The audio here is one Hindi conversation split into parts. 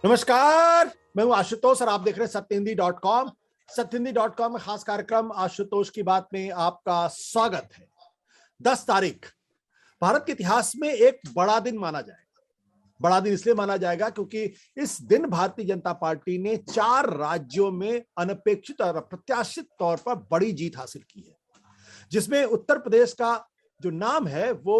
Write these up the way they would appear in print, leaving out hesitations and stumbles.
नमस्कार, मैं हूं आशुतोष और आप देख रहे हैं सत्यहिंदी.com। सत्यहिंदी.com में खास कार्यक्रम आशुतोष की बात में आपका स्वागत है। 10 तारीख भारत के इतिहास में एक बड़ा दिन माना जाएगा। बड़ा दिन इसलिए माना जाएगा क्योंकि इस दिन भारतीय जनता पार्टी ने 4 राज्यों में अनपेक्षित और अप्रत्याशित तौर पर बड़ी जीत हासिल की है, जिसमें उत्तर प्रदेश का जो नाम है वो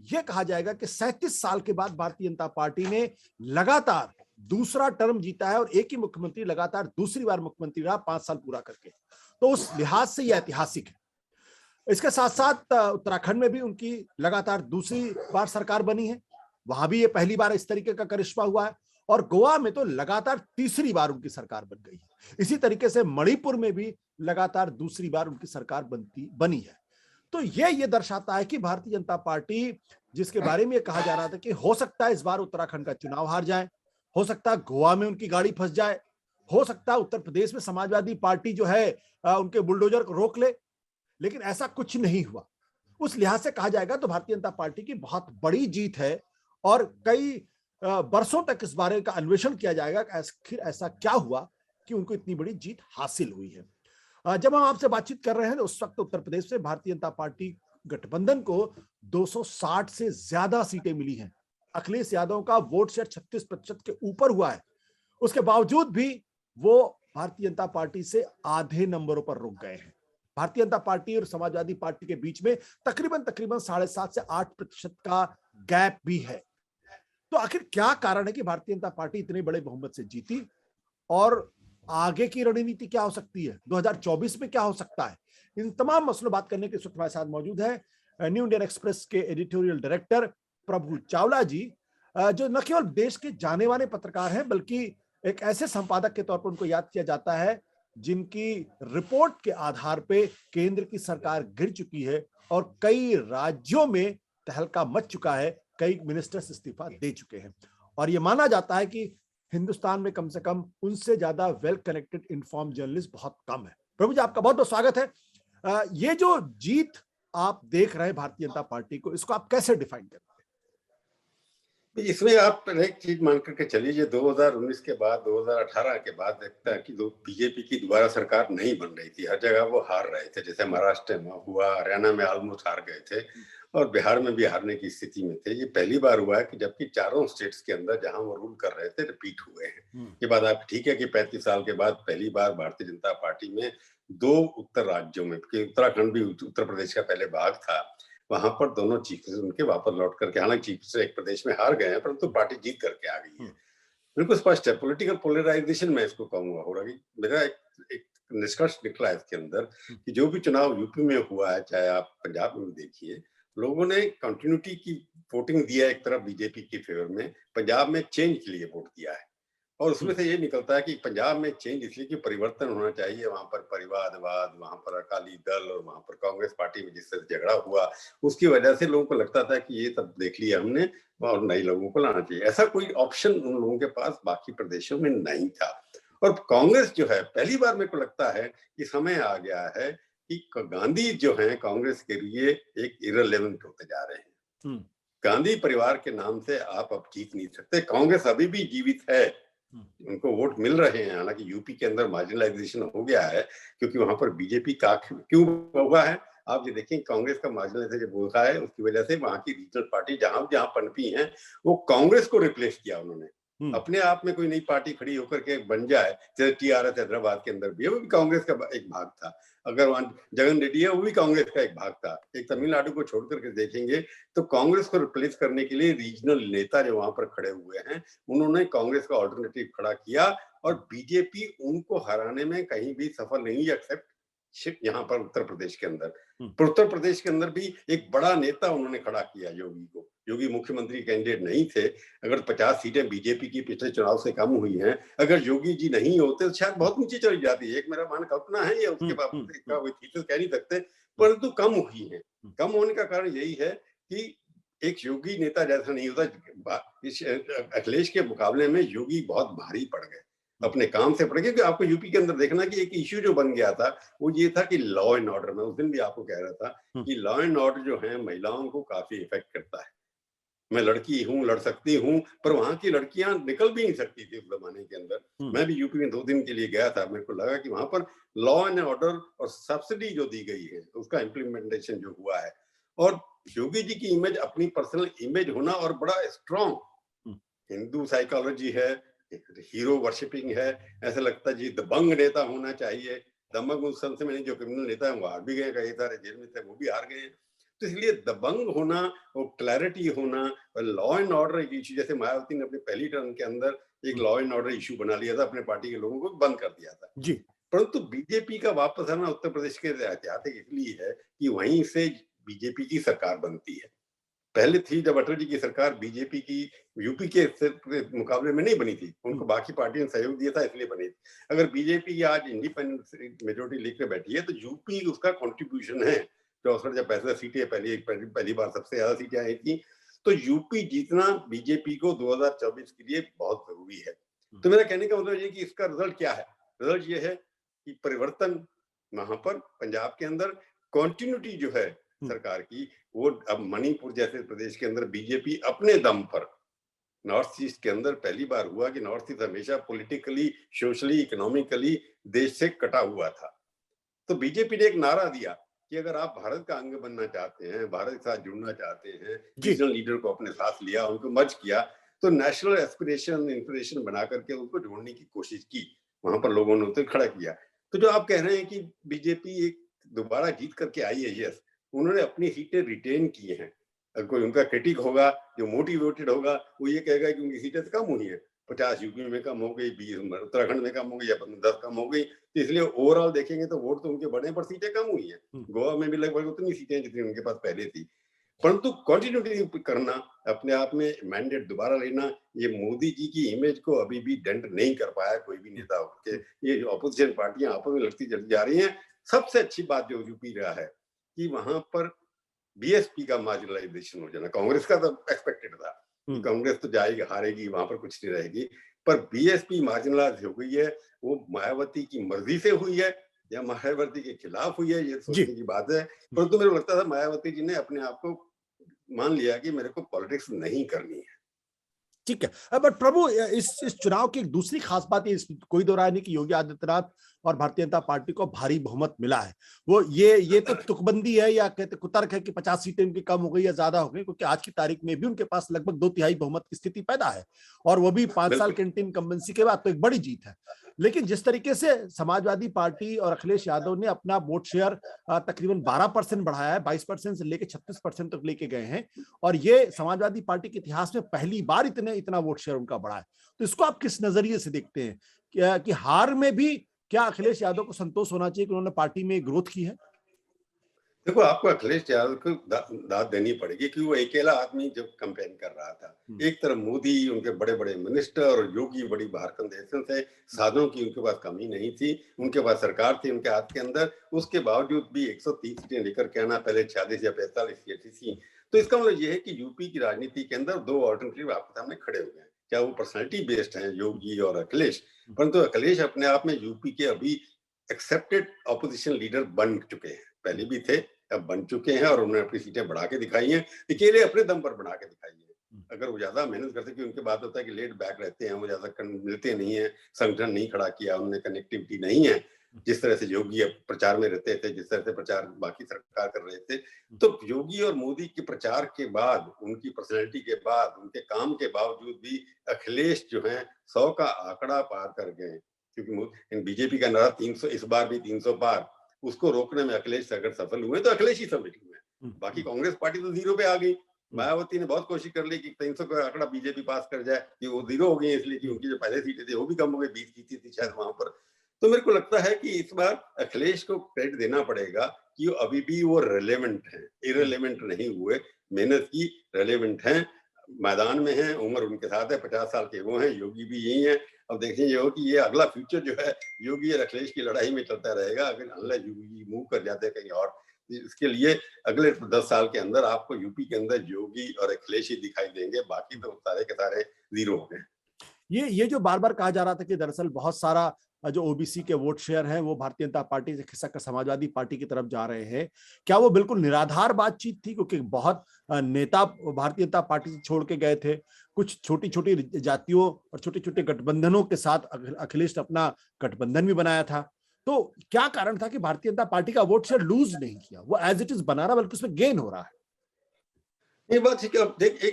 ये कहा जाएगा कि 37 साल के बाद भारतीय जनता पार्टी ने लगातार दूसरा टर्म जीता है और एक ही मुख्यमंत्री लगातार दूसरी बार मुख्यमंत्री रहा 5 साल पूरा करके। तो उस लिहाज से यह ऐतिहासिक है। इसके साथ साथ उत्तराखंड में भी उनकी लगातार दूसरी बार सरकार बनी है, वहां भी ये पहली बार इस तरीके का करिश्मा हुआ है और गोवा में तो लगातार तीसरी बार उनकी सरकार बन गई है। इसी तरीके से मणिपुर में भी लगातार दूसरी बार उनकी सरकार बनी है। तो ये दर्शाता है कि भारतीय जनता पार्टी, जिसके बारे में कहा जा रहा था कि हो सकता है इस बार उत्तराखंड का चुनाव हार जाए, हो सकता है गोवा में उनकी गाड़ी फंस जाए, हो सकता है उत्तर प्रदेश में समाजवादी पार्टी जो है उनके बुलडोजर को रोक ले, लेकिन ऐसा कुछ नहीं हुआ। उस लिहाज से कहा जाएगा तो भारतीय जनता पार्टी की बहुत बड़ी जीत है और कई बरसों तक इस बारे का अन्वेषण किया जाएगा कि आखिर ऐसा क्या हुआ कि उनको इतनी बड़ी जीत हासिल हुई है। जब हम आपसे बातचीत कर रहे हैं तो उस वक्त उत्तर प्रदेश से भारतीय जनता पार्टी गठबंधन को 260 से ज्यादा सीटें मिली हैं। अखिलेश यादव का वोट शेयर 36% के ऊपर हुआ है। उसके बावजूद भी वो भारतीय जनता पार्टी से आधे नंबरों पर रुक गए हैं। भारतीय जनता पार्टी और समाजवादी पार्टी के बीच में तकरीबन 7.5 से 8% का गैप भी है। तो आखिर क्या कारण है कि भारतीय जनता पार्टी इतने बड़े बहुमत से जीती और आगे की रणनीति क्या हो सकती है, 2024 में क्या हो सकता है? इन तमाम मसलों बात करने के लिए हमारे साथ मौजूद है न्यू इंडियन एक्सप्रेस के एडिटोरियल डायरेक्टर प्रभु चावला जी, जो न केवल देश के जाने माने पत्रकार हैं बल्कि एक ऐसे संपादक के तौर पर उनको याद किया जाता है जिनकी रिपोर्ट के आधार पे केंद्र की सरकार गिर चुकी है और कई राज्यों में तहलका मच चुका है, कई मिनिस्टर्स इस्तीफा दे चुके हैं और ये माना जाता है कि हिंदुस्तान में कम से कम उनसे ज्यादा वेल कनेक्टेड इन्फॉर्म जर्नलिस्ट बहुत कम है। प्रभु जी, आपका बहुत बहुत स्वागत है। ये जो जीत आप देख रहे हैं भारतीय जनता पार्टी को, इसको आप कैसे डिफाइन करते हैं? इसमें आप एक चीज मान करके चलिए, 2019 के बाद 2018 के बाद देखता है कि बीजेपी की दोबारा सरकार नहीं बन रही थी। हर जगह वो हार रहे थे, जैसे महाराष्ट्र में हुआ, हरियाणा में ऑलमोस्ट हार गए थे और बिहार में भी हारने की स्थिति में थे। ये पहली बार हुआ है कि जबकि चारों स्टेट्स के अंदर जहां वो रूल कर रहे थे रिपीट हुए हैं। ये बात आप ठीक है कि 35 साल के बाद पहली बार भारतीय जनता पार्टी में 2 उत्तर राज्यों में, उत्तराखंड भी उत्तर प्रदेश का पहले भाग था, वहां पर दोनों चीफ मिनिस्टर उनके वापस लौट करके, हालांकि चीफ मिनिस्टर एक प्रदेश में हार गए हैं परंतु पार्टी जीत करके आ गई है। बिल्कुल स्पष्ट है, पॉलिटिकल पोलराइजेशन मैं इसको कहूंगा हो रहा है। मेरा एक निष्कर्ष निकला है इसके अंदर कि जो भी चुनाव यूपी में हुआ है, चाहे आप पंजाब में देखिए, लोगों ने कंटिन्यूटी की वोटिंग दिया एक तरफ बीजेपी के फेवर में, पंजाब में चेंज के लिए वोट दिया है और उसमें से ये निकलता है कि पंजाब में चेंज इसलिए कि परिवर्तन होना चाहिए। वहां पर परिवारवाद, वहां पर अकाली दल और वहां पर कांग्रेस पार्टी में जिससे झगड़ा हुआ, उसकी वजह से लोगों को लगता था कि ये सब देख लिया हमने और नए लोगों को लाना चाहिए। ऐसा कोई ऑप्शन उन लोगों के पास बाकी प्रदेशों में नहीं था और कांग्रेस जो है, पहली बार मेरे को लगता है कि समय आ गया है कि गांधी जो है कांग्रेस के लिए एक इररिलेवेंट होते जा रहे हैं। गांधी परिवार के नाम से आप अब जीत नहीं सकते। कांग्रेस अभी भी जीवित है, उनको वोट मिल रहे हैं, हालांकि यूपी के अंदर मार्जिनलाइजेशन हो गया है क्योंकि वहां पर बीजेपी का क्यों हुआ है। आप ये देखें, कांग्रेस का मार्जिनलाइजेशन जब होता है उसकी वजह से वहां की रीजनल पार्टी जहां जहां पनपी हैं वो कांग्रेस को रिप्लेस किया उन्होंने। अपने आप में कोई नई पार्टी खड़ी होकर के बन जाए, जैसे टीआरएस हैदराबाद के अंदर भी, वो भी कांग्रेस का एक भाग था। अगर वहां जगन रेड्डी है, वो भी कांग्रेस का एक भाग था। एक तमिलनाडु को छोड़ करके देखेंगे तो कांग्रेस को रिप्लेस करने के लिए रीजनल नेता जो वहां पर खड़े हुए हैं, उन्होंने कांग्रेस का ऑल्टरनेटिव खड़ा किया और बीजेपी उनको हराने में कहीं भी सफल नहीं हुई, एक्सेप्ट यहाँ पर उत्तर प्रदेश के अंदर। पर उत्तर प्रदेश के अंदर भी एक बड़ा नेता उन्होंने खड़ा किया, योगी को। योगी मुख्यमंत्री कैंडिडेट नहीं थे। अगर 50 सीटें बीजेपी की पिछले चुनाव से कम हुई हैं, अगर योगी जी नहीं होते तो शायद बहुत नीचे चली जाती है। एक मेरा मान कल्पना है, ये उसके बाबत कोई थीसिस कह नहीं सकते, परंतु कम हुई है। कम होने का कारण यही है कि एक योगी नेता जैसा नहीं होता। अखिलेश के मुकाबले में योगी बहुत भारी पड़ गए, अपने काम से पड़ गए। क्योंकि आपको यूपी के अंदर देखना कि एक इश्यू जो बन गया था वो ये था कि लॉ एंड ऑर्डर, मैं उस दिन भी आपको कह रहा था कि लॉ एंड ऑर्डर जो है महिलाओं को काफी इफेक्ट करता है। मैं लड़की हूँ, लड़ सकती हूँ, पर वहां की लड़कियां निकल भी नहीं सकती थी उस जमाने के अंदर। मैं भी यूपी में 2 दिन के लिए गया था, मेरे को लगा कि वहां पर लॉ एंड ऑर्डर और सब्सिडी जो दी गई है उसका इम्प्लीमेंटेशन जो हुआ है, और योगी जी की इमेज, अपनी पर्सनल इमेज होना और बड़ा स्ट्रॉन्ग हिंदू साइकोलॉजी है, हीरो वर्शिपिंग है, ऐसा लगता है जी दबंग नेता होना चाहिए। दबंग उस समय में जो क्रिमिनल नेता है वो हार भी गए, कई सारे जेल में थे वो भी हार गए। तो इसलिए दबंग होना और क्लैरिटी होना और लॉ एंड ऑर्डर एक इशू, जैसे मायावती ने अपने पहली टर्म के अंदर एक लॉ एंड ऑर्डर इशू बना लिया था, अपने पार्टी के लोगों को बंद कर दिया था जी। परंतु बीजेपी का वापस आना उत्तर प्रदेश के ऐतिहासिक इसलिए है कि वहीं से बीजेपी की सरकार बनती है। पहले थी जब अटल जी की सरकार, बीजेपी की यूपी के मुकाबले में नहीं बनी थी, उनको बाकी पार्टियों ने सहयोग दिया था इसलिए बनी थी। अगर बीजेपी आज इंडिपेंडेंट मेजोरिटी लेकर बैठी है तो यूपी उसका कंट्रीब्यूशन है। 64 जब 65 सीटें पहली बार सबसे ज्यादा सीटें आई थी, तो यूपी जीतना बीजेपी को 2024 के लिए बहुत जरूरी है। तो मेरा कहने का मतलब ये कि इसका रिजल्ट क्या है? रिजल्ट ये है कि परिवर्तन वहां पर पंजाब के अंदर, कॉन्टिन्यूटी जो है सरकार की, वो अब मणिपुर जैसे प्रदेश के अंदर बीजेपी अपने दम पर, नॉर्थ ईस्ट के अंदर पहली बार हुआ कि नॉर्थ ईस्ट हमेशा पॉलिटिकली, सोशली, इकोनॉमिकली देश से कटा हुआ था। तो बीजेपी ने एक नारा दिया कि अगर आप भारत का अंग बनना चाहते हैं, भारत के साथ जुड़ना चाहते हैं, रीजनल लीडर को अपने साथ लिया, उनको मर्ज किया, तो नेशनल एस्पिरेशन इंस्पिरेशन बना करके उनको जोड़ने की कोशिश की। वहां पर लोगों ने उसे खड़ा किया। तो जो आप कह रहे हैं कि बीजेपी एक दोबारा जीत करके आई है, यस, उन्होंने अपनी सीटें रिटेन की हैं। अगर कोई उनका क्रिटिक होगा, जो मोटिवेटेड होगा, वो ये कहेगा कि उनकी सीटें कम हुई है, 50 यूपी में कम हो गई, 20 उत्तराखंड में कम हो गई, या 10 कम हो गई। इसलिए ओवरऑल देखेंगे तो वोट तो उनके बढ़े पर सीटें कम हुई हैं। गोवा में भी लगभग उतनी सीटें जितनी उनके पास पहले थी। परंतु कंटिन्यूटी करना, अपने आप में मैंडेट दोबारा लेना, ये मोदी जी की इमेज को अभी भी डेंट नहीं कर पाया कोई भी नेता के। ये ऑपोजिशन पार्टियां आपस में लड़ती जा रही हैं। सबसे अच्छी बात जो यूपी रहा है कि वहां पर बीएसपी का मार्जिनलाइजेशन हो जाना। कांग्रेस का तो एक्सपेक्टेड था, कांग्रेस तो जाएगी, हारेगी, वहां पर कुछ नहीं रहेगी, पर बीएसपी मार्जिनलाइज हो गई है। वो मायावती की मर्जी से हुई है या मायावती के खिलाफ हुई है, ये सोचने की बात है। परंतु मेरे को लगता था मायावती जी ने अपने आप को मान लिया कि मेरे को पॉलिटिक्स नहीं करनी है। ठीक है, बट प्रभु, इस चुनाव की एक दूसरी खास बात ये, कोई दो राय नहीं कि योगी आदित्यनाथ और भारतीय जनता पार्टी को भारी बहुमत मिला है। वो ये तो तुकबंदी है या कहते कुतर्क है कि 50 सीटें उनकी कम हो गई या ज्यादा हो गई, क्योंकि आज की तारीख में भी उनके पास लगभग 2/3 बहुमत की स्थिति पैदा है, और वो भी 5 साल के इनकम्बेंसी के बाद, तो एक बड़ी जीत है। लेकिन जिस तरीके से समाजवादी पार्टी और अखिलेश यादव ने अपना वोट शेयर तकरीबन 12% बढ़ाया है, 22% से लेकर 36% तक लेके गए हैं, और ये समाजवादी पार्टी के इतिहास में पहली बार इतना वोट शेयर उनका बढ़ा है। तो इसको आप किस नजरिए से देखते हैं कि हार में भी क्या अखिलेश यादव को संतोष होना चाहिए कि उन्होंने पार्टी में ग्रोथ की है? देखो, आपको अखिलेश यादव को दाद देनी पड़ेगी कि वो अकेला आदमी जब कैंपेन कर रहा था, एक तरफ मोदी, उनके बड़े बड़े मिनिस्टर, और योगी बड़ी बाहर थे, साधनों की उनके पास कमी नहीं थी, उनके पास सरकार थी उनके हाथ के अंदर। उसके बावजूद भी 130 सीटें लेकर के आना, पहले 46 या 45 सीटें थी। तो इसका मतलब ये है कि यूपी की राजनीति के अंदर दो ऑल्टरनेटिव आपके सामने खड़े हो गए, चाहे वो पर्सनैलिटी बेस्ड है, योगी और अखिलेश। परंतु अखिलेश अपने आप में यूपी के अभी एक्सेप्टेड ऑपोजिशन लीडर बन चुके हैं, पहले भी थे, अब बन चुके हैं, और उन्होंने अपनी सीटें बढ़ा के दिखाई हैं, अकेले अपने दम पर बढ़ा के दिखाई है। अगर वो ज्यादा मेहनत करते, कि उनके बात होता है कि लेट बैक रहते हैं, वो ज्यादा मिलते नहीं है, संगठन नहीं खड़ा किया उन्होंने, कनेक्टिविटी नहीं है, जिस तरह से योगी अब प्रचार में रहते थे, जिस तरह से प्रचार बाकी सरकार कर रहे थे। तो योगी और मोदी के प्रचार के बाद, उनकी पर्सनैलिटी के बाद, उनके काम के बावजूद भी अखिलेश जो है 100 का आंकड़ा पार कर गए, क्योंकि बीजेपी का नारा 300, इस बार भी 300 पार, उसको रोकने में अखिलेश अगर सफल हुए तो अखिलेश ही सफल हुए। बाकी कांग्रेस पार्टी तो 0 पे आ गई। मायावती ने बहुत कोशिश कर ली कि 300 का आंकड़ा बीजेपी पास कर जाए, कि वो 0 हो गई, इसलिए कि उनकी जो पहले सीटें थी वो भी कम हो गई, 20 जीती थी शायद वहां पर। तो मेरे को लगता है कि इस बार अखिलेश को क्रेडिट देना पड़ेगा कि अभी भी वो रेलेवेंट है, इरेलेवेंट नहीं हुए, मेहनत की, रेलेवेंट है, मैदान में है, उम्र उनके साथ है, 50 साल के वो हैं, योगी भी यही है। अब देखिए ये हो कि ये अगला फ्यूचर जो है योगी और अखिलेश की लड़ाई में चलता रहेगा, अगर अनलेस योगी मूव कर जाते हैं कहीं और। इसके लिए अगले 10 साल के अंदर आपको यूपी के अंदर योगी और अखिलेश ही दिखाई देंगे, बाकी तो सारे के सारे 0 हो गए। ये जो बार बार कहा जा रहा था कि दरअसल बहुत सारा जो ओबीसी के वोट शेयर हैं वो भारतीय जनता पार्टी से खिसक कर समाजवादी पार्टी की तरफ जा रहे हैं, क्या वो बिल्कुल निराधार बातचीत थी? क्योंकि बहुत नेता भारतीय जनता पार्टी से छोड़ के गए थे, कुछ छोटी छोटी जातियों और छोटे छोटे गठबंधनों के साथ अखिलेश ने अपना गठबंधन भी बनाया था। तो क्या कारण था कि भारतीय जनता पार्टी का वोट शेयर लूज नहीं किया, वो एज इट इज बना रहा, बल्कि उसमें गेन हो रहा है? ये बात ठीक है। अब देख,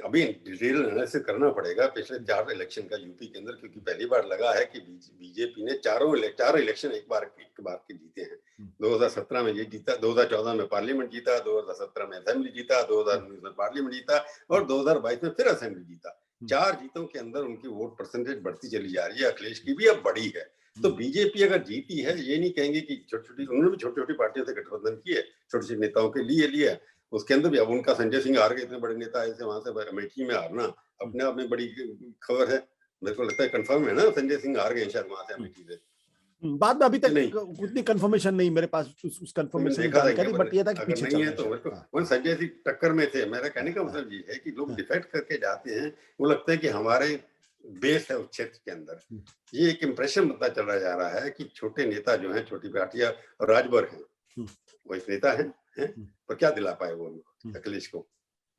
अभी डिटेल एनालिसिस करना पड़ेगा पिछले 4 इलेक्शन का यूपी के अंदर, क्योंकि पहली बार लगा है कि बीजेपी ने 4 इलेक्शन एक बार के जीते हैं। 2017 में ये जीता, 2014 में पार्लियामेंट जीता, 2017 में असेंबली जीता, 2019 में पार्लियामेंट जीता और 2022 में फिर असेंबली जीता। 4 जीतों के अंदर उनकी वोट परसेंटेज बढ़ती चली जा रही है। अखिलेश की भी अब बढ़ी है। तो बीजेपी अगर जीती है, ये नहीं कहेंगे कि उन्होंने भी छोटी छोटी पार्टियों से गठबंधन किए, छोटे छोटे नेताओं के लिए उसके अंदर भी। अब उनका संजय सिंह हार गए, इतने बड़े नेता ऐसे वहां से अमेठी में हारना अपने आप में बड़ी खबर है। मेरे को लगता है कंफर्म है ना, संजय सिंह हार गए शायद वहां से अमेठी से। बाद में अभी तक उतनी कंफर्मेशन नहीं मेरे पास, उस कंफर्मेशन की जानकारी, बट ये था कि पीछे नहीं है तो मेरे को संजय सिंह टक्कर में थे। मेरा कहने का मतलब ये है कि लोग डिफेक्ट करके जाते हैं, वो लगता है कि हमारे बेस है उस क्षेत्र के अंदर। ये एक इम्प्रेशन बनता चला जा रहा है कि छोटे नेता जो है, छोटी पार्टियां राजभर है, वो इस नेता है पर क्या दिला पाए वो अखिलेश को?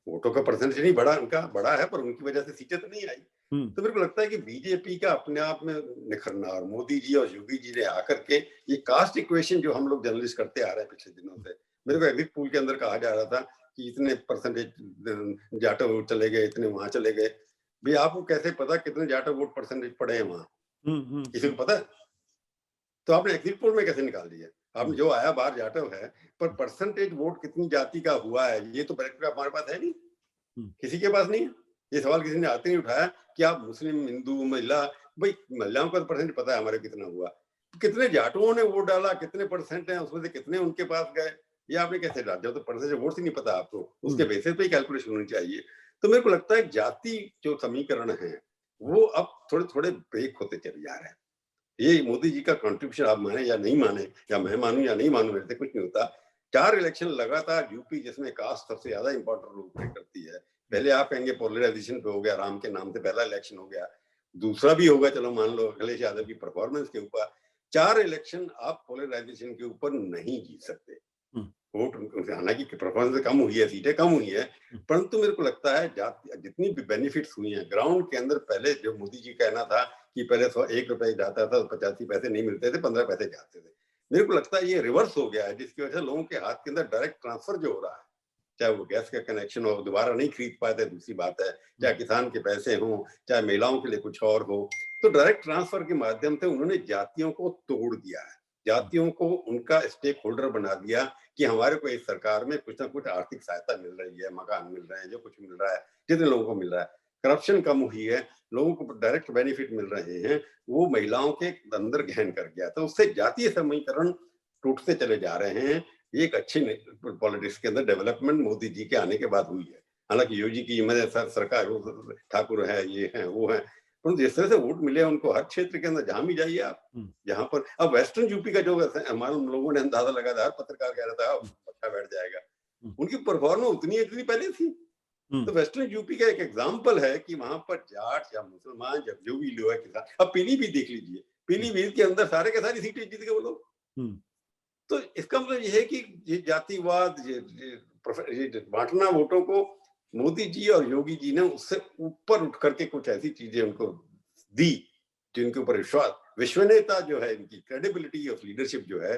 वोटों का परसेंटेज नहीं बढ़ा, उनका बढ़ा है पर उनकी वजह से सीटें तो नहीं आई। तो मेरे को लगता है कि बीजेपी का अपने आप में निखरना, और मोदी जी और योगी जी ने आकर के ये कास्ट इक्वेशन जो हम लोग जर्नलिस्ट करते आ रहे हैं पिछले दिनों से, मेरे को एग्जिट पोल के अंदर कहा जा रहा था कि इतने परसेंटेज जाटो वोट चले गए, इतने वहां चले गए। भाई आपको कैसे पता कितने जाटो वोट परसेंटेज पड़े हैं वहां? किसी को पता है? तो आपने एग्जिट पोल में कैसे निकाल दिया? आपने जो आया बाहर जाटव है, पर परसेंटेज वोट कितनी जाति का हुआ है ये तो हमारे पास है नहीं, किसी के पास नहीं है। ये सवाल किसी ने आते नहीं उठाया कि आप मुस्लिम, हिंदू, महिला, भाई महिलाओं का तो परसेंटेज पता है हमारे कितना हुआ, कितने जाटुओं ने वोट डाला, कितने परसेंट है उसमें से, कितने उनके पास गए, ये आपने कैसे डाल? जब तो परसेंटेज वोट ही नहीं पता आपको, उसके बेसिस पे ही कैलकुलेशन होनी चाहिए। तो मेरे को लगता है जाति जो समीकरण है वो अब थोड़े थोड़े ब्रेक होते चले जा रहे हैं। ये मोदी जी का कंट्रीब्यूशन आप माने या नहीं माने, या मैं मानूं या नहीं मानूं, मेरे से कुछ नहीं होता। 4 इलेक्शन लगातार यूपी जिसमें कास्ट सबसे ज्यादा इंपॉर्टेंट रोल प्ले करती है। पहले आप कहेंगे पोलराइजेशन पे हो गया, राम के नाम से पहला इलेक्शन हो गया, दूसरा भी होगा, चलो मान लो अखिलेश यादव की परफॉर्मेंस के ऊपर। 4 इलेक्शन आप पोलराइजेशन के ऊपर नहीं जीत सकते। वोट हालांकि परफॉर्मेंस कम हुई है, सीटें कम हुई है, परंतु मेरे को लगता है जितनी भी बेनिफिट्स हुई हैं ग्राउंड के अंदर, पहले जो मोदी जी कहना था कि पहले 1 रुपए जाता था, 85 पैसे नहीं मिलते थे, 15 पैसे जाते थे, मेरे को लगता है ये रिवर्स हो गया है, जिसकी वजह से लोगों के हाथ के अंदर डायरेक्ट ट्रांसफर जो हो रहा है, चाहे वो गैस का कनेक्शन हो, दोबारा नहीं खरीद पाते दूसरी बात है, चाहे किसान के पैसे हो, चाहे महिलाओं के लिए कुछ और हो, तो डायरेक्ट ट्रांसफर के माध्यम से उन्होंने जातियों को तोड़ दिया है, जातियों को उनका स्टेक होल्डर बना दिया कि हमारे को इस सरकार में कुछ ना कुछ आर्थिक सहायता मिल रही है, मकान मिल रहे हैं, जो कुछ मिल रहा है, जितने लोगों को मिल रहा है, करप्शन कम हुई है, लोगों को डायरेक्ट बेनिफिट मिल रहे हैं, वो महिलाओं के अंदर गहन कर गया। तो उससे जातीय समीकरण टूटते चले जा रहे हैं। ये एक अच्छी पॉलिटिक्स के अंदर डेवलपमेंट मोदी जी के आने के बाद हुई है। हालांकि योगी की सरकार, ठाकुर है, ये है, वो है, परंतु जिस तरह से वोट मिले उनको हर क्षेत्र के अंदर, जहां भी जाइए आप, जहां पर अब वेस्टर्न यूपी का जो हमारे लोगों ने अंदाजा लगा था, हर पत्रकार कह रहा था पक्का बैठ जाएगा, उनकी परफॉर्मेंस उतनी पहले थी। तो वेस्टर्न यूपी का एक एग्जाम्पल है कि वहां पर जाट या मुसलमान या जो भी लोग है किसान, अब पीलीभीत देख लीजिए, पीलीभीत के अंदर सारे के सारी सीटें जीत गए वो लोग। तो इसका मतलब यह है कि ये जातिवाद, ये बांटना वोटों को, मोदी जी और योगी जी ने उससे ऊपर उठ करके कुछ ऐसी चीजें उनको दी जिनके ऊपर विश्वसनीयता जो है, इनकी क्रेडिबिलिटी ऑफ लीडरशिप जो है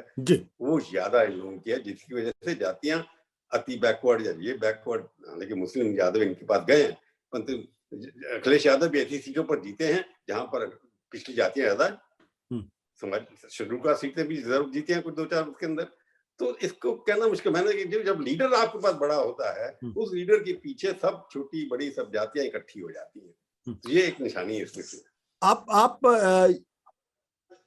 वो ज्यादा इन लोगों की है, जिसकी वजह से जातियां अति बैकवर्ड, या ये बैकवर्ड, हालांकि मुस्लिम यादव इनके पास गए हैं, परंतु अखिलेश यादव भी ऐसी सीटों पर जीते हैं जहां पर पिछली जातियां ज्यादा समाज शेड्यूल कास्ट सीटें भी जरूर जीते हैं कुछ 2-4 उसके अंदर। तो इसको कहना मुश्किल है कि जब लीडर आपके पास बड़ा होता है, उस लीडर के पीछे सब छोटी बड़ी सब जातियां इकट्ठी हो जाती हैं। तो ये एक निशानी है इसमें। आप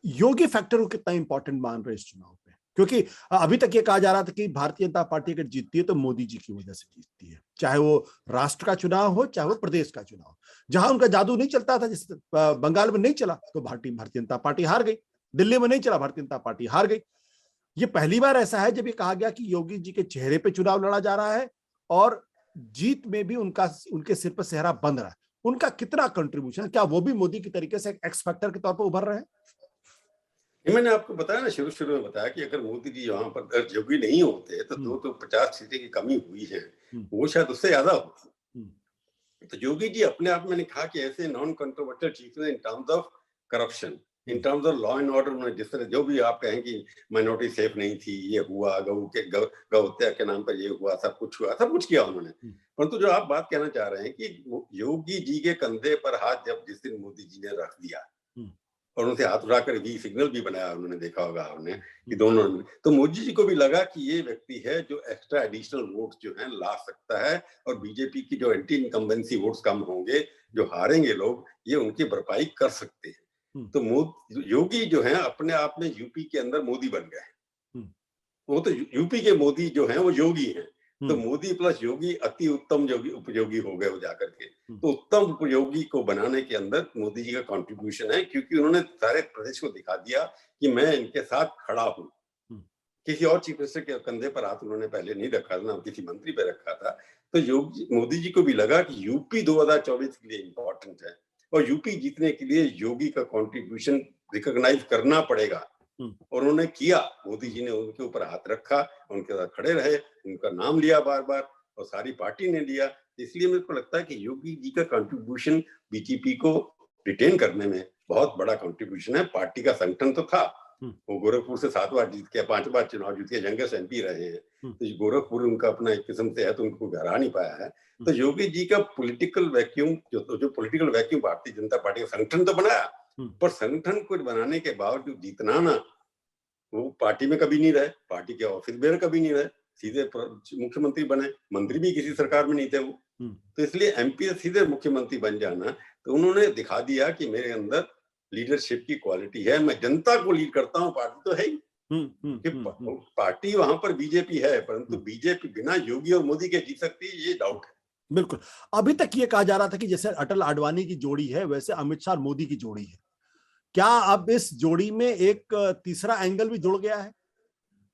योगी फैक्टर को कितना इंपॉर्टेंट मान रहे हैं इस चुनाव पे? क्योंकि अभी तक ये कहा जा रहा था कि भारतीय जनता पार्टी अगर जीतती है तो मोदी जी की वजह से जीतती है, चाहे वो राष्ट्र का चुनाव हो, चाहे वो प्रदेश का चुनाव। जहां उनका जादू नहीं चलता था, जैसे बंगाल में नहीं चला तो भारतीय जनता पार्टी हार गई, दिल्ली में नहीं चला, भारतीय जनता पार्टी हार गई। ये पहली बार ऐसा है जब ये कहा गया कि योगी जी के चेहरे पे चुनाव लड़ा जा रहा है और जीत में भी उनके सिर पर सेहरा बंध रहा है। उनका कितना कंट्रीब्यूशन, क्या वो भी मोदी की तरीके से एक्स फैक्टर के तौर पर उभर रहे हैं? ये मैंने आपको बताया ना, शुरू में बताया कि अगर मोदी जी वहां पर अगर योगी नहीं होते तो 50 सीटें की कमी हुई है, वो शायद उससे ज्यादा होती। तो योगी जी अपने आप में कहा कि ऐसे नॉन कंट्रोवर्शियल चीजें in terms of corruption, in terms of law and order, में जिस तरह जो भी आप कहें कि माइनॉरिटी सेफ नहीं थी, ये हुआ, गौ हत्या के नाम पर ये हुआ, सब कुछ किया उन्होंने। परंतु जो आप बात कहना चाह रहे हैं कि योगी जी के कंधे पर हाथ जब जिस दिन मोदी जी ने रख दिया और उनसे हाथ उठाकर भी सिग्नल भी बनाया, उन्होंने देखा होगा आपने कि दोनों, तो मोदी जी को भी लगा कि ये व्यक्ति है जो एक्स्ट्रा एडिशनल वोट्स जो हैं ला सकता है, और बीजेपी की जो एंटी इनकम्बेंसी वोट्स कम होंगे, जो हारेंगे लोग, ये उनकी भरपाई कर सकते हैं। तो योगी जो है अपने आप में यूपी के अंदर मोदी बन गए। वो तो यूपी के मोदी जो हैं वो योगी हैं, तो मोदी प्लस योगी अति उत्तम उपयोगी हो गए वो जाकर के। तो उत्तम उपयोगी को बनाने के अंदर मोदी जी का कंट्रीब्यूशन है, क्योंकि उन्होंने सारे प्रदेश को दिखा दिया कि मैं इनके साथ खड़ा हूं। किसी और चीफ मिनिस्टर के कंधे पर हाथ उन्होंने पहले नहीं रखा था, ना किसी मंत्री पे रखा था। तो मोदी जी को भी लगा कि यूपी 2024 के लिए इंपॉर्टेंट है, और यूपी जीतने के लिए योगी का कंट्रीब्यूशन रिकॉग्नाइज करना पड़ेगा। और उन्होंने किया, मोदी जी ने उनके ऊपर हाथ रखा, उनके साथ खड़े रहे, उनका नाम लिया बार बार, और सारी पार्टी ने लिया। इसलिए मेरे को लगता है कि योगी जी का कंट्रीब्यूशन बीजेपी को रिटेन करने में बहुत बड़ा कंट्रीब्यूशन है। पार्टी का संगठन तो था, वो गोरखपुर से 7 बार जीत के, 5 बार चुनाव जीत के यंगेस्ट एमपी रहे हैं, तो गोरखपुर उनका अपना एक किस्म से है, तो उनको हरा नहीं पाया है। तो योगी जी का पॉलिटिकल वैक्यूम, जो political vacuum Bharatiya Janata party का संगठन तो बनाया, पर संगठन को बनाने के बावजूद जीतना ना, वो पार्टी में कभी नहीं रहे, पार्टी के ऑफिस में कभी नहीं रहे, सीधे मुख्यमंत्री बने, मंत्री भी किसी सरकार में नहीं थे वो। तो इसलिए एमपी सीधे मुख्यमंत्री बन जाना, तो उन्होंने दिखा दिया कि मेरे अंदर लीडरशिप की क्वालिटी है, मैं जनता को लीड करता हूँ, पार्टी तो है ही। पार्टी वहां पर बीजेपी है, परंतु बीजेपी बिना योगी और मोदी के जीत सकती है, ये डाउट है। बिल्कुल। अभी तक ये कहा जा रहा था कि जैसे अटल आडवाणी की जोड़ी है, वैसे अमित शाह मोदी की जोड़ी है। क्या अब इस जोड़ी में एक तीसरा एंगल भी जुड़ गया है,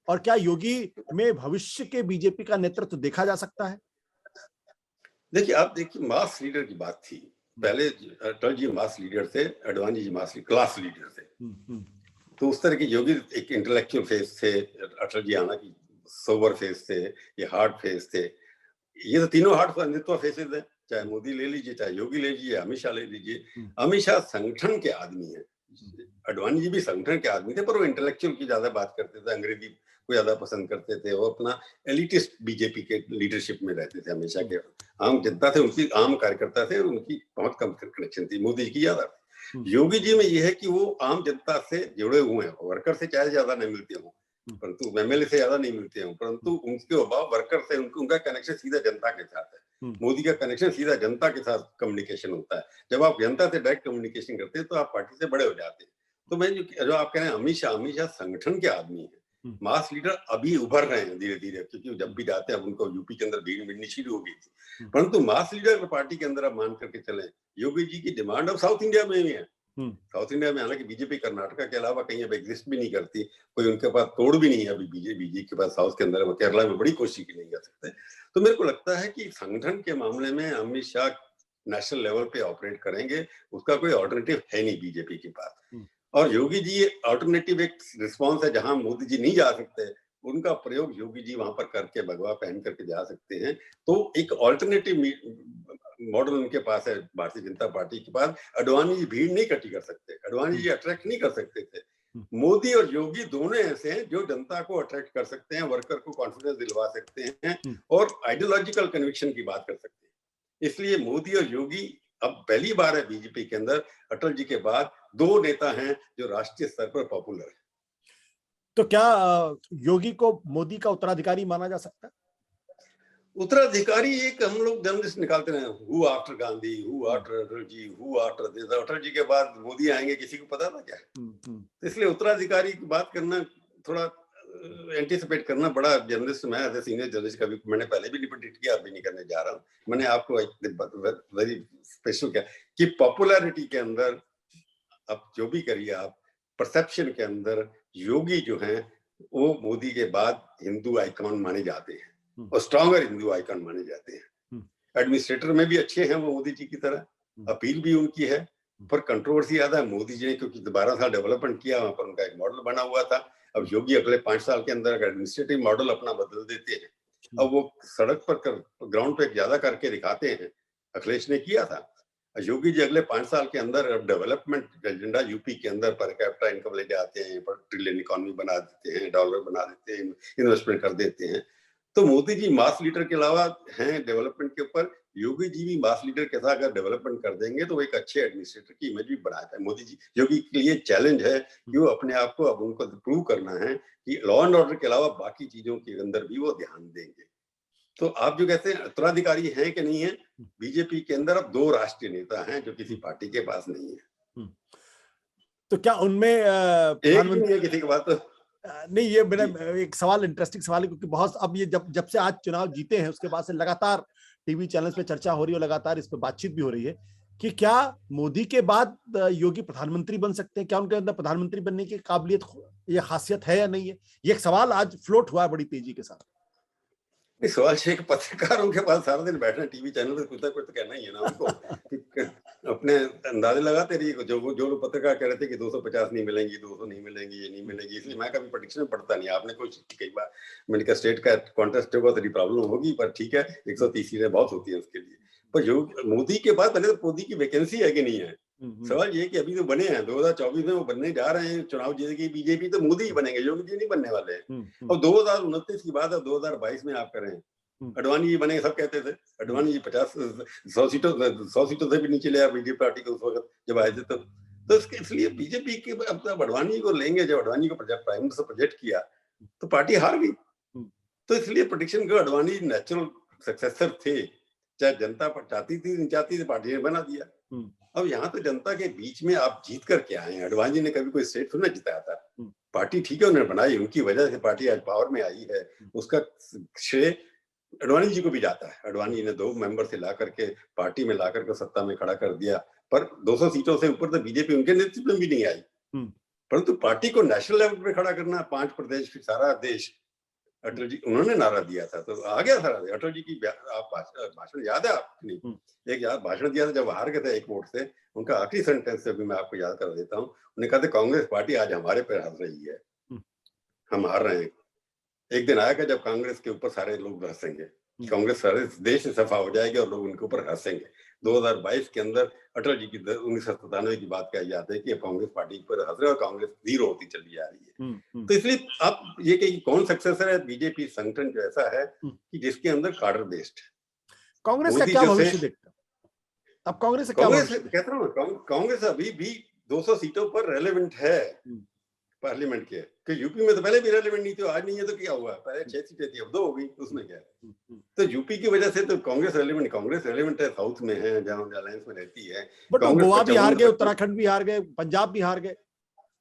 और क्या योगी में भविष्य के बीजेपी का नेतृत्व देखा जा सकता है? देखिए, आप देखिए, मास लीडर की बात थी पहले, अटल जी मास लीडर थे, आडवाणी जी मास क्लास लीडर थे। तो उस तरह के योगी एक इंटेलेक्चुअल फेस थे, अटल जी आना की सोबर फेस थे, ये हार्ड फेस थे। ये तो तीनों हार्ड नेतृत्व फेसेस है, चाहे मोदी ले लीजिए, चाहे योगी ले लीजिए, अमित शाह ले लीजिए। अमित शाह संगठन के आदमी है, आडवाणी जी भी संगठन के आदमी थे, पर वो इंटेलेक्चुअल की ज्यादा बात करते थे, अंग्रेजी को ज्यादा पसंद करते थे, वो अपना एलिटिस्ट बीजेपी के लीडरशिप में रहते थे। हमेशा के आम जनता थे, उनकी आम कार्यकर्ता थे, उनकी बहुत कम कनेक्शन थी, मोदी जी की ज्यादा थी। योगी जी में यह है कि वो आम जनता से जुड़े हुए हैं, वर्कर से चाहे ज्यादा नहीं मिलते हो, परंतु एमएलए से ज्यादा नहीं मिलते हो, परंतु उनके अभाव वर्कर से उनका कनेक्शन सीधा जनता के साथ है। मोदी का कनेक्शन सीधा जनता के साथ कम्युनिकेशन होता है। जब आप जनता से डायरेक्ट कम्युनिकेशन करते हैं तो आप पार्टी से बड़े हो जाते हैं। तो मैं जो आप कह रहे हैं, अमित शाह संगठन के आदमी है, मास लीडर अभी उभर रहे हैं धीरे धीरे, क्योंकि जब भी जाते हैं उनको यूपी के अंदर भीड़ मिलनी शुरू हो गई थी। परंतु मास लीडर पार्टी के अंदर आप मान करके चले, योगी जी की डिमांड अब साउथ इंडिया में भी है। साउथ इंडिया में हालांकि बीजेपी कर्नाटका के अलावा कहीं अब एग्जिस्ट भी नहीं करती, कोई उनके पास तोड़ भी नहीं है अभी बीजेपी के पास साउथ के अंदर, केरला में बड़ी कोशिश की नहीं कर सकते। तो मेरे को लगता है कि संगठन के मामले में अमित शाह नेशनल लेवल पे ऑपरेट करेंगे, उसका कोई ऑल्टरनेटिव है नहीं बीजेपी के पास। और योगी जी ऑल्टरनेटिव एक रिस्पॉन्स है, जहां मोदी जी नहीं जा सकते, उनका प्रयोग योगी जी वहां पर करके भगवा पहन करके जा सकते हैं। तो एक ऑल्टरनेटिव मॉडल उनके पास है भारतीय जनता पार्टी के पास। आडवाणी जी भीड़ नहीं इकट्ठी कर सकते, आडवाणी जी अट्रैक्ट नहीं कर सकते थे। मोदी और योगी दोनों ऐसे हैं जो जनता को अट्रैक्ट कर सकते हैं, वर्कर को कॉन्फिडेंस दिलवा सकते हैं, और आइडियोलॉजिकल कन्विक्शन की बात कर सकते हैं। इसलिए मोदी और योगी अब पहली बार है बीजेपी के अंदर, अटल जी के बाद 2 नेता हैं जो राष्ट्रीय स्तर पर पॉपुलर है। तो क्या योगी को मोदी का उत्तराधिकारी माना जा सकता है? उत्तराधिकारी एक हम लोग जर्नलिस्ट निकालते रहे, who after Gandhi, who after Atal ji, who after this, Atal ji के बाद मोदी आएंगे, किसी को पता था क्या? तो इसलिए उत्तराधिकारी की बात करना, थोड़ा एंटीसिपेट करना, बड़ा जर्नलिस्ट, मैं एज ए सीनियर जर्नलिस्ट कभी, मैंने पहले भी डिबेट किया, अभी नहीं करने जा रहा हूँ। मैंने आपको वेरी स्पेशल क्या कि पॉपुलैरिटी के अंदर अब जो भी करिए आप, परसेप्शन के अंदर योगी जो हैं वो मोदी के बाद हिंदू आइकॉन माने जाते हैं, और स्ट्रॉन्गर हिंदू आइकॉन माने जाते हैं। एडमिनिस्ट्रेटर में भी अच्छे हैं वो मोदी जी की तरह, अपील भी उनकी है, पर कंट्रोवर्सी आता है मोदी जी ने, क्योंकि 12 साल डेवलपमेंट किया, वहां पर उनका एक मॉडल बना हुआ था। अब योगी अगले 5 साल के अंदर एडमिनिस्ट्रेटिव मॉडल अपना बदल देते हैं, अब वो सड़क पर ग्राउंड पे ज्यादा करके दिखाते हैं। अखिलेश ने किया था। योगी जी अगले 5 साल के अंदर डेवलपमेंट एजेंडा यूपी के अंदर पर कैपिटा इनकम लेके आते हैं, पर ट्रिलियन इकोनॉमी बना देते हैं, डॉलर बना देते हैं, इन्वेस्टमेंट कर देते हैं। तो मोदी जी मास लीडर के अलावा हैं डेवलपमेंट के ऊपर, योगी जी भी मास लीडर के साथ अगर डेवलपमेंट कर देंगे तो एक अच्छे एडमिनिस्ट्रेटर की इमेज भी बनाता है मोदी जी। योगी के लिए चैलेंज है कि वो अपने आप को, अब उनको प्रूव करना है कि लॉ एंड ऑर्डर के अलावा बाकी चीजों के अंदर भी वो ध्यान देंगे। तो आप जो कहते हैं उत्तराधिकारी है कि नहीं है, बीजेपी के अंदर अब 2 राष्ट्रीय नेता हैं जो किसी पार्टी के पास नहीं है। तो क्या उनमें एक भी नहीं है किसी के पास। तो नहीं, ये मेरा एक सवाल, इंटरेस्टिंग सवाल है, क्योंकि बहुत अब ये जब से आज चुनाव जीते हैं उसके बाद से लगातार टीवी चैनल्स पे चर्चा हो रही है, लगातार इस पे बातचीत भी हो रही है कि क्या मोदी के बाद योगी प्रधानमंत्री बन सकते हैं, क्या उनके अंदर प्रधानमंत्री बनने की काबिलियत या खासियत है या नहीं है। ये एक सवाल आज फ्लोट हुआ है बड़ी तेजी के साथ। इस सवाल से पत्रकारों के पास सारा दिन बैठना टीवी चैनल पे, कुछ ना कुछ तो कहना ही है ना उनको कि अपने अंदाजे लगाते रहिए। जो लोग पत्रकार कह रहे थे कि 250 नहीं मिलेंगी, 200 नहीं मिलेंगी, ये नहीं मिलेगी, इसलिए मैं कभी प्रेडिक्शन पढ़ता नहीं। आपने कोशिश की कई बार, मैंने कहा स्टेट का कॉन्टेस्ट होगा तो प्रॉब्लम होगी, पर ठीक है 130 सीटें बहुत होती है उसके लिए। पर जो मोदी के बाद पहले तो मोदी की वैकेंसी है कि नहीं है। सवाल ये कि अभी तो बने हैं 2024 में, वो बनने जा रहे हैं, चुनाव जीतेगी बीजेपी तो मोदी ही बनेंगे, योगी जी नहीं बनने वाले हैं। अब 2029 की बात है, 2022 में आप करें अडवाणी जी बने, सब कहते थे अडवाणी जी 100 सीटों से भी नीचे ले आया बीजेपी पार्टी को उस वक्त जब आए थे। तो इसलिए बीजेपी के अब अडवाणी को लेंगे, जब अडवाणी को प्राइम मिनिस्टर प्रोजेक्ट किया तो पार्टी हार गई। तो इसलिए प्रेडिक्शन को अडवाणी नेचुरल सक्सेसर थे, चाहे जनता चाहती थी नहीं चाहती थी, पार्टी ने बना दिया। अब यहाँ तो जनता के बीच में आप जीत कर के आए हैं। अडवाणी जी ने कभी कोई स्टेट थोड़ा जिताया था, पार्टी ठीक है उन्होंने बनाई, उनकी वजह से पार्टी आज पावर में आई है, उसका श्रेय अडवाणी जी को भी जाता है। अडवाणी जी ने 2 मेंबर से ला करके पार्टी में ला करके सत्ता में खड़ा कर दिया, पर 200 सीटों से ऊपर तो बीजेपी उनके नेतृत्व में भी नहीं आई। परंतु पार्टी को नेशनल लेवल पे खड़ा करना, 5 प्रदेश सारा देश, अटल जी उन्होंने नारा दिया था तो आ गया सारा। अटल जी की आप भाषण याद है आपकी? एक याद भाषण दिया था जब हार गए थे 1 वोट से, उनका आखिरी सेंटेंस भी मैं आपको याद कर देता हूँ। उन्होंने कहा था कांग्रेस पार्टी आज हमारे पर हंस रही है, हम हार रहे हैं। एक दिन आएगा जब कांग्रेस के ऊपर सारे लोग हंसेंगे, कांग्रेस सारे देश से सफा हो जाएगी और लोग उनके ऊपर हंसेंगे। 2022 के अंदर अटल जी की 1997 की बात कही जाती है कि कांग्रेस पार्टी पर हंस रहे और कांग्रेस जीरो होती चली जा रही है। तो इसलिए आप ये कि कौन सक्सेसर है, बीजेपी संगठन जो ऐसा है कि जिसके अंदर कार्डर बेस्ड है। कांग्रेस का क्या भविष्य देखता है? अब कांग्रेस का क्या भविष्य? कहता हूँ कांग्रेस अभी भी 200 सीटों पर रेलेवेंट है पार्लियामेंट के, कि यूपी में तो पहले भी रेलेवेंट नहीं थी, आज नहीं है तो क्या हुआ, पहले 6 सीटें थी अब 2 हो गई, उसमें क्या है। तो यूपी की वजह से तो कांग्रेस रेलेवेंट है, साउथ में है जहां अलायंस में रहती है। बट गोवा भी हार गए, उत्तराखंड भी हार गए, पंजाब भी हार गए,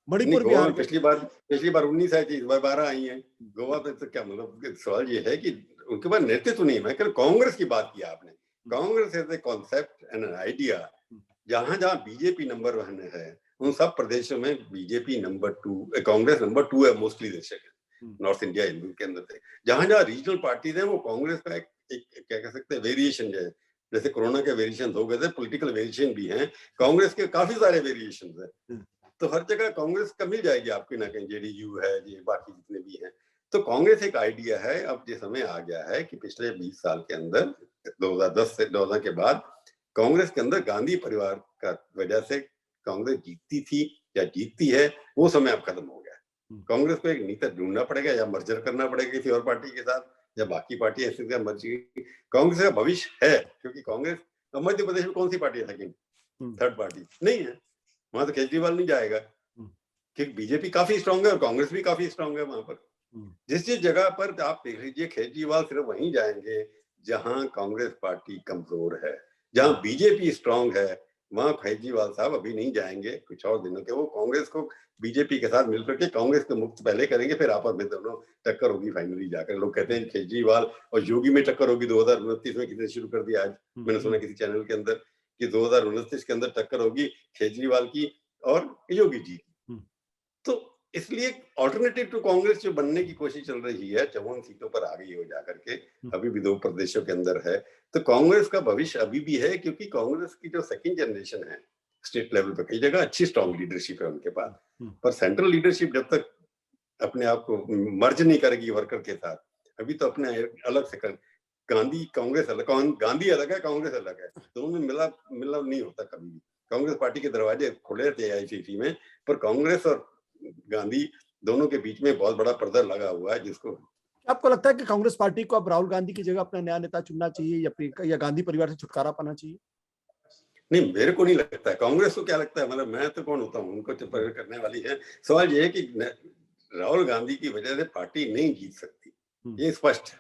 मणिपुर भी हार गए। पिछली बार 19 आई थी, इस बार 12 आई है। गोवा पे तो क्या मतलब, सवाल ये है कि उनके पास नेतृत्व नहीं। मैं कल कांग्रेस की बात की आपने, Congress as a concept and an idea, जहां जहां बीजेपी नंबर 1 है उन सब प्रदेशों में बीजेपी नंबर 2, कांग्रेस नंबर 2 है मोस्टली देश नॉर्थ इंडिया हिंदू के अंदर से। जहां जहां रीजनल पार्टीज है वो कांग्रेस का एक क्या कह सकते हैं वेरिएशन है। जैसे कोरोना के वेरिएशन हो गए थे, पॉलिटिकल वेरिएशन भी हैं, कांग्रेस के काफी सारे वेरिएशन है। तो हर जगह कांग्रेस का मिल जाएगी आपकी, ना कहीं जेडीयू है, ये बाकी जितने भी हैं। तो कांग्रेस एक आइडिया है। अब ये समय आ गया है कि पिछले 20 साल के अंदर 2010 से 2000 के बाद कांग्रेस के अंदर गांधी परिवार का वजह से कांग्रेस जीतती थी या जीतती है, वो समय अब खत्म हो गया। कांग्रेस को एक नेता ढूंढना पड़ेगा या मर्जर करना पड़ेगा किसी और पार्टी के साथ, या बाकी पार्टी ऐसी मर्जी। कांग्रेस का भविष्य है, क्योंकि कांग्रेस मध्य प्रदेश में कौन सी पार्टी है सेकंड थर्ड पार्टी नहीं है, वहां तो केजरीवाल नहीं जाएगा, क्योंकि बीजेपी काफी स्ट्रांग है और कांग्रेस भी काफी स्ट्रांग है वहां पर। जिस जगह पर आप देख लीजिए, केजरीवाल सिर्फ वहीं जाएंगे जहां कांग्रेस पार्टी कमजोर है। जहां बीजेपी स्ट्रांग है वहां केजरीवाल साहब अभी नहीं जाएंगे, कुछ और दिनों के वो कांग्रेस को बीजेपी के साथ मिलकर के कांग्रेस को मुक्त पहले करेंगे, फिर आपस में दोनों टक्कर होगी फाइनली जाकर। लोग कहते हैं केजरीवाल और योगी में टक्कर होगी 2029 में, किसी ने शुरू कर दिया आज, मैंने सुना किसी चैनल के अंदर कि 2029 के अंदर टक्कर होगी केजरीवाल की और योगी जी की। तो इसलिए ऑल्टरनेटिव टू कांग्रेस जो बनने की कोशिश चल रही है, 54 सीटों पर आ गई हो जाकर के, अभी भी 2 प्रदेशों के अंदर है। तो कांग्रेस का भविष्य अभी भी है, क्योंकि कांग्रेस की जो सेकंड जनरेशन है स्टेट लेवल पे कई जगह अच्छी स्ट्रॉन्ग लीडरशिप है उनके पास, पर सेंट्रल लीडरशिप जब तक अपने आप को मर्ज नहीं करेगी वर्कर के साथ, अभी तो अपने अलग से गांधी कांग्रेस अलग, गांधी अलग है, कांग्रेस अलग है, दोनों में मिलाप नहीं होता कभी भी। कांग्रेस पार्टी के दरवाजे खुले थे AICC में, पर कांग्रेस और गांधी दोनों के बीच में बहुत बड़ा पर्दा लगा हुआ है, जिसको आपको लगता है कि कांग्रेस पार्टी को अब राहुल गांधी की जगह अपना नया नेता चुनना चाहिए या गांधी परिवार से छुटकारा पाना चाहिए? नहीं, मेरे को नहीं लगता है। कांग्रेस को क्या लगता है, मतलब मैं तो कौन होता हूँ उनको करने वाली है। सवाल ये है कि राहुल गांधी की वजह से पार्टी नहीं जीत सकती, ये स्पष्ट है।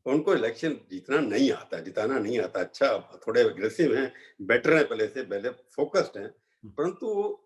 उनको इलेक्शन जीतना नहीं आता, जिताना नहीं आता। अच्छा, थोड़े अग्रेसिव हैं, बेटर है, पहले फोकस्ड हैं, परंतु वो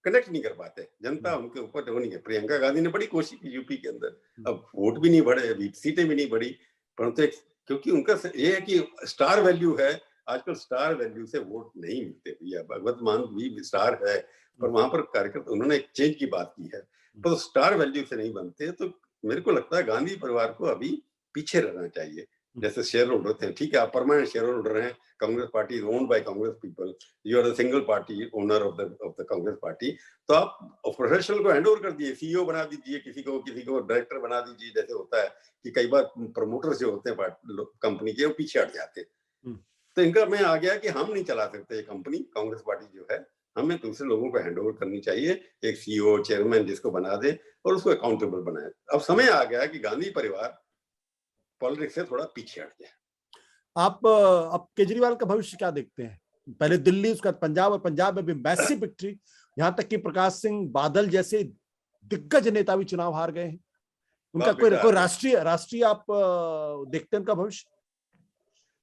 कनेक्ट नहीं कर पाते। जनता उनके ऊपर वो नहीं है। प्रियंका गांधी ने बड़ी कोशिश की यूपी के अंदर, अब वोट भी नहीं बढ़े, अभी सीटें भी नहीं बढ़ी, परंतु क्योंकि उनका ये है कि स्टार वैल्यू है। आजकल स्टार वैल्यू से वोट नहीं मिलते भैया। भगवत मान भी स्टार है, पर वहां पर कार्यकर्ता उन्होंने एक चेंज की बात की है, पर स्टार वैल्यू से नहीं बनते। तो मेरे को लगता है गांधी परिवार को अभी पीछे रहना चाहिए। जैसे शेयर होल्डर थे, ठीक है, आप परमानेंट शेयर होल्डर हैं, Congress party is owned by Congress people, you are the single party owner of the Congress party, तो आप प्रोफेशनल को हैंड ओवर कर दिए, CEO बना दीजिए, किसी को डायरेक्टर बना दीजिए। जैसे होता है कि कई बार प्रमोटर्स जो होते हैं कंपनी के, वो पीछे हट जाते हैं। तो इनका मैं आ गया कि हम नहीं चला सकते ये कंपनी, कांग्रेस पार्टी जो है, हमें दूसरे लोगों को हैंड ओवर करनी चाहिए, एक CEO चेयरमैन जिसको बना दे और उसको अकाउंटेबल बनाए। अब समय आ गया कि गांधी परिवार पॉलिटिक्स से थोड़ा पीछे हट जाए। आप अब केजरीवाल का भविष्य क्या देखते हैं? पहले दिल्ली, उसका पंजाब, और पंजाब में भी मैसिव विक्ट्री, यहां तक कि प्रकाश सिंह बादल जैसे दिग्गज नेता भी चुनाव हार गए हैं। उनका कोई राष्ट्रीय आप देखते हैं उनका भविष्य?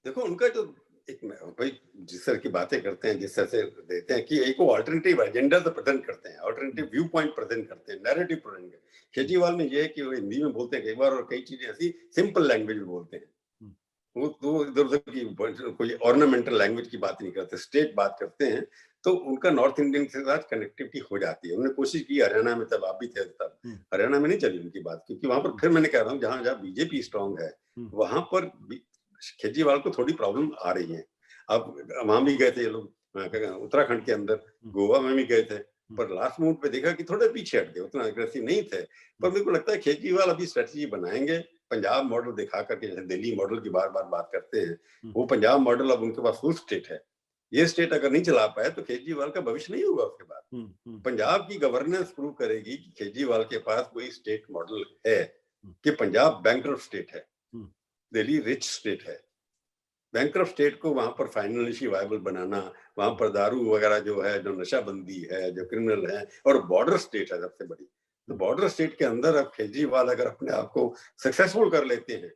देखो, उनका जो एक भाई जिस तरह की बातें करते हैं, जिस तरह से देते हैं कि एक ऑल्टरनेटिव एजेंडा तो प्रेजेंट करते हैं, ऑल्टरनेटिव व्यू पॉइंट प्रेजेंट करते हैं, नैरेटिव प्रेजेंट करते हैं। केजरीवाल में ये है कि वो हिंदी में बोलते हैं कई बार, और कई चीजें ऐसी सिंपल लैंग्वेज में बोलते हैं। वो तो इधर उधर की कोई ऑर्नामेंटल लैंग्वेज की बात नहीं करते, स्टेट बात करते हैं। तो उनका नॉर्थ इंडियन के साथ कनेक्टिविटी हो जाती है। उन्होंने कोशिश की हरियाणा में, तब आप भी थे तब, हरियाणा में नहीं चली उनकी बात, क्योंकि वहां पर फिर मैंने कह रहा हूँ जहां जहां बीजेपी स्ट्रांग है वहां पर केजरीवाल को थोड़ी प्रॉब्लम आ रही है। अब वहां भी गए थे ये लोग, उत्तराखंड के अंदर, गोवा में भी गए थे, पर लास्ट मोमेंट पे देखा कि थोड़े पीछे हट गए, उतना अग्रेसिव नहीं थे। पर मेरे को लगता है केजरीवाल अभी स्ट्रेटजी बनाएंगे, पंजाब मॉडल दिखा करके, जैसे दिल्ली मॉडल की बार बार बात करते हैं, वो पंजाब मॉडल अब उनके पास फुल स्टेट है। ये स्टेट अगर नहीं चला पाए तो केजरीवाल का भविष्य नहीं होगा उसके बाद। पंजाब की गवर्नेंस प्रूव करेगी कि केजरीवाल के पास कोई स्टेट मॉडल है, कि पंजाब बैंकरप्ट स्टेट है, दिल्ली रिच स्टेट है। बैंकरप्ट स्टेट को वहां पर फाइनेंशियली वायबल बनाना, वहां पर दारू वगैरह जो है, जो नशाबंदी है, जो क्रिमिनल है, और बॉर्डर स्टेट है सबसे बड़ी। तो बॉर्डर स्टेट के अंदर अब केजरीवाल अगर अपने आप को सक्सेसफुल कर लेते हैं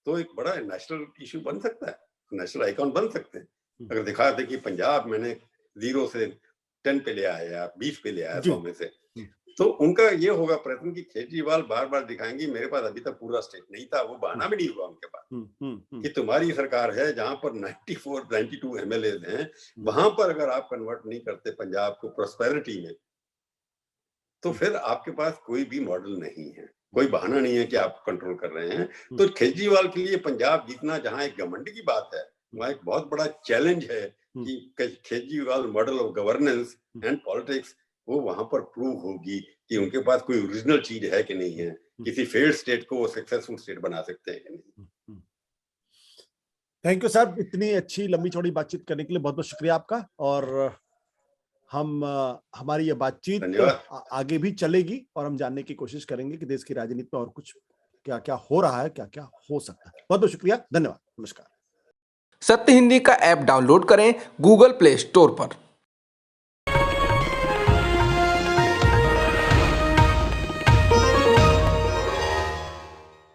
तो एक बड़ा नेशनल इशू बन सकता है, नेशनल आइकॉन बन सकते हैं। अगर दिखा दे कि पंजाब मैंने 0 से 10 पे ले आया, 20 पे ले आया 100 में से, तो उनका ये होगा प्रयत्न कि केजरीवाल बार बार दिखाएंगे मेरे पास अभी तक पूरा स्टेट नहीं था। वो बहाना भी नहीं हुआ उनके पास कि तुम्हारी सरकार है जहां पर 92 MLA हैं, वहां पर अगर आप कन्वर्ट नहीं करते पंजाब को प्रोस्पेरिटी में, तो फिर आपके पास कोई भी मॉडल नहीं है, कोई बहाना नहीं है कि आप कंट्रोल कर रहे हैं। तो केजरीवाल के लिए पंजाब जीतना जहां एक घमंड की बात है, वहां एक बहुत बड़ा चैलेंज है कि Kejriwal model of governance and politics वो वहां पर प्रूव होगी कि उनके पास कोई ओरिजिनल चीज है कि नहीं है, किसी फेल्ड स्टेट को वो सक्सेसफुल स्टेट बना सकते हैं कि नहीं। थैंक यू सर, इतनी अच्छी लंबी चौड़ी बातचीत करने के लिए बहुत बहुत शुक्रिया आपका। और हम हमारी ये बातचीत आगे भी चलेगी और हम जानने की कोशिश करेंगे कि देश की राजनीति में और कुछ क्या क्या हो रहा है, क्या क्या हो सकता है। बहुत बहुत शुक्रिया, धन्यवाद, नमस्कार। सत्य हिंदी का ऐप डाउनलोड करें गूगल प्ले स्टोर पर।